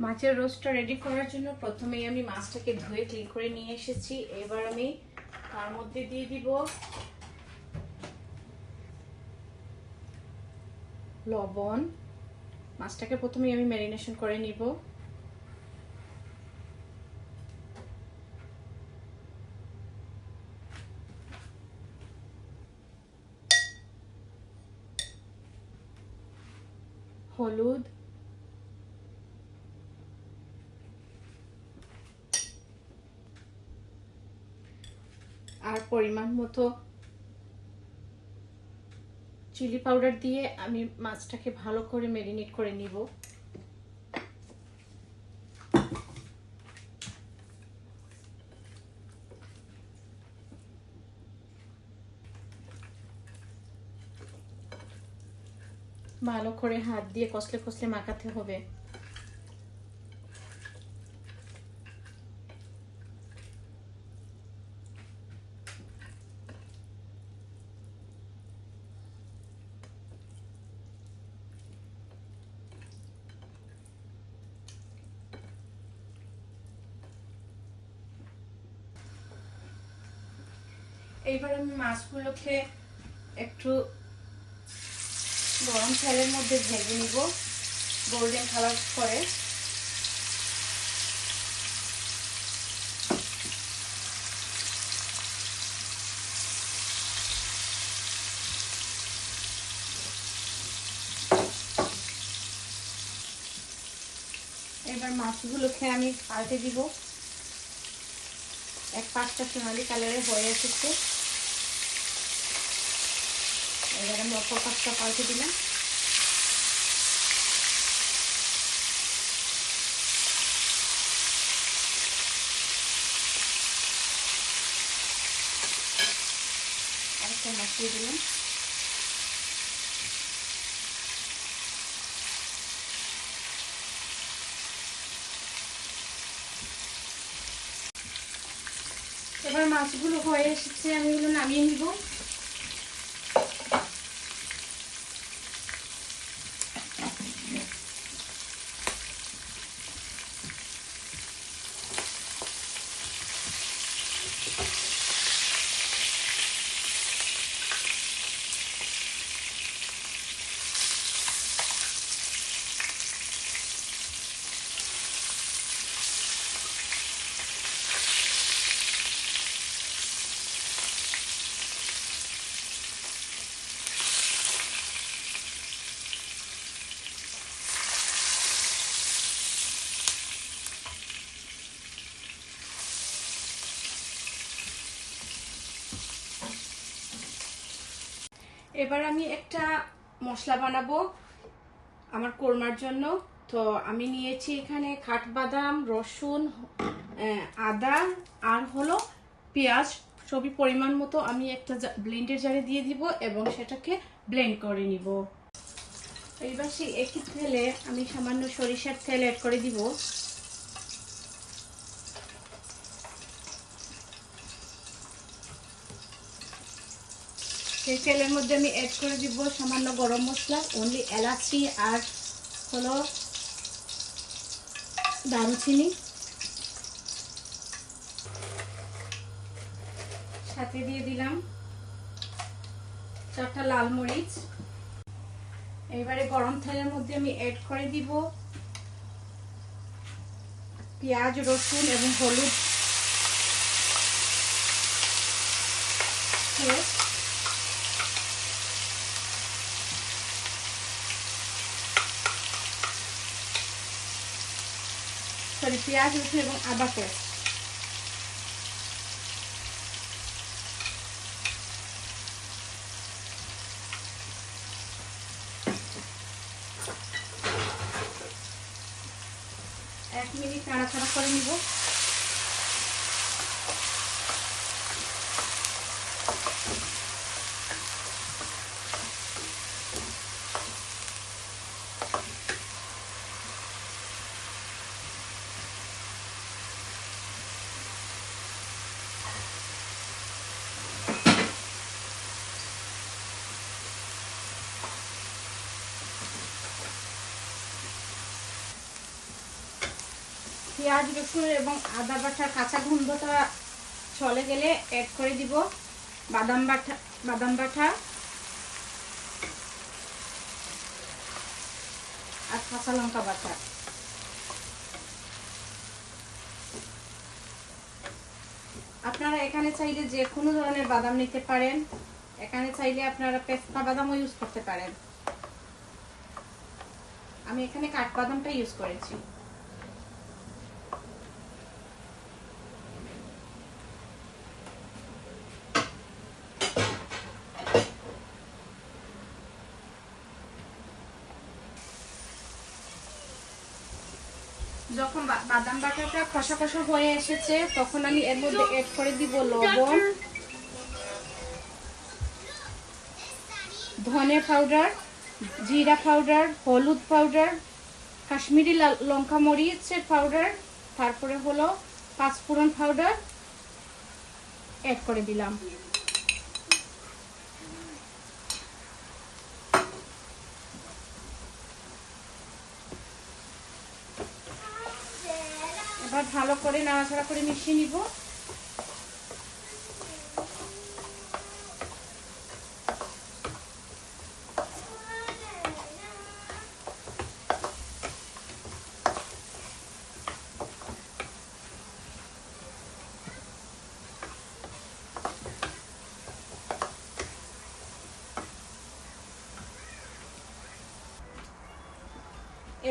মাছের রোস্টটা রেডি করার জন্য প্রথমেই আমি মাছটাকে ধুয়ে ক্লিন করে নিয়ে এসেছি। এবার আমি তার মধ্যে দিয়ে দিব লবণ। মাছটাকে প্রথমেই আমি ম্যারিনেশন করে নিব। হলুদ, আর পরিমাণ মতো চিলি পাউডার দিয়ে আমি মাছটাকে ভালো করে ম্যারিনেট করে নিব। ভালো করে হাত দিয়ে কষলে কষলে মাখাতে হবে। এইবার আমি মাছগুলোকে একটু গরম তেলের মধ্যে ভেজে নিব গোল্ডেন কালার করে। এবার মাছগুলোকে আমি পাল্টে দিব। এক পাঁচটা সোনালি কালারের হয়ে এসেছে। এবার আমি অপর পাঁচটা পাল্টে দিলাম। আরেকটা মাছ দিয়ে দিলাম। এবার মাছগুলো হয়ে এসেছে, আমি এগুলো নামিয়ে নিব। এবার আমি একটা মশলা বানাবো আমার কোরমার জন্য। তো আমি নিয়েছি এখানে কাঠবাদাম, রসুন, আদা আর হলো পেঁয়াজ। সবই পরিমাণ মতো আমি একটা ব্লেন্ডের জারে দিয়ে দিব এবং সেটাকে ব্লেন্ড করে নিব। এইবার সেই একই তেলে আমি সামান্য সরিষার তেল অ্যাড করে দিব। সেই তেলের মধ্যে আমি অ্যাড করে দিব সামান্য গরম মশলা, অনলি এলাচি আর হলো দারুচিনি, সাথে দিয়ে দিলাম 4টা লাল মরিচ। এবারে গরম তেলের মধ্যে আমি অ্যাড করে দিব পেঁয়াজ, রসুন এবং হলুদ পেস্ট। পেঁয়াজ, রসুন এবং আদা পেস্ট। এক মিনিট নাড়াচাড়া করে নিব। পেঁয়াজ রসুন এবং আদা বাটার কাঁচা গন্ধটা চলে গেলে অ্যাড করে দিব বাদাম বাটা আর কাঁচা লঙ্কা বাটা। আপনারা এখানে চাইলে যে কোনো ধরনের বাদাম নিতে পারেন, এখানে চাইলে আপনারা পেস্তা বাদামও ইউজ করতে পারেন। আমি এখানে কাঠবাদামটা ইউজ করেছি। যখন বাদাম বাটাটা কষা কষা হয়ে এসেছে তখন আমি এর মধ্যে অ্যাড করে দিব লবণ, ধনে পাউডার, জিরা পাউডার, হলুদ পাউডার, কাশ্মীরি লঙ্কা মরিচের পাউডার, তারপরে হলো পাঁচফোড়ন পাউডার অ্যাড করে দিলাম। এবার ভালো করে নাড়াচাড়া করে মিশিয়ে নিব।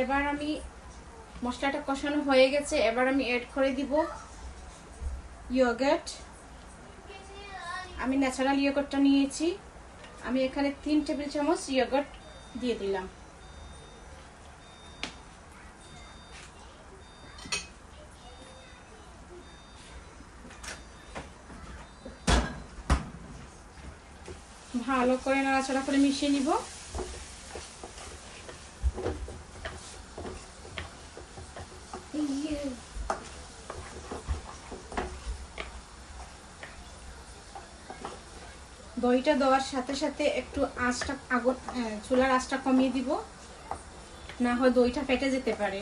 এবার আমি মশলাটা কষানো হয়ে গেছে, এবার আমি অ্যাড করে দিব ইয়োগার্ট। আমি ন্যাচারাল ইয়োগার্টটা নিয়েছি, আমি এখানে 3 টেবিল চামচ ইয়োগার্ট দিয়ে দিলাম। ভালো করে নাড়াচাড়া করে মিশিয়ে নিব। দইটা দেওয়ার সাথে সাথে একটু আঁচটা চুলার আঁচটা কমিয়ে দিব, না হয় দইটা ফেটে যেতে পারে।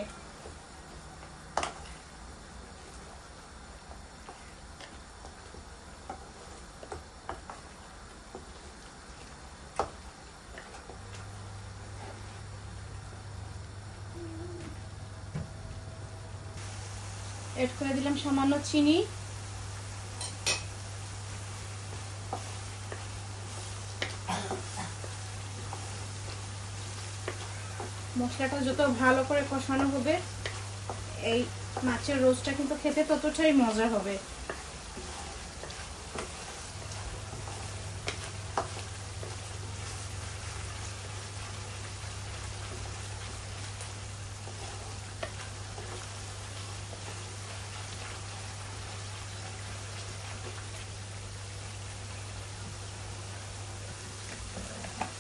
এড করে দিলাম সামান্য চিনি। মশলাটা যত ভালো করে কষানো হবে এই মাছের রোস্টটা কিন্তু খেতে ততটাই মজা হবে।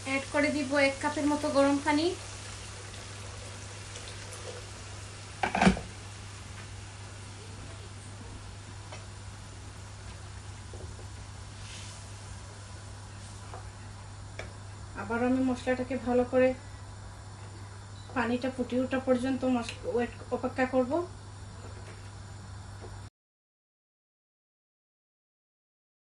অ্যাড করে দিব 1 কাপের মতো গরম পানি। আবার আমি মশলাটাকে ভালো করে পানিটা ফুটে ওঠা পর্যন্ত অপেক্ষা করব।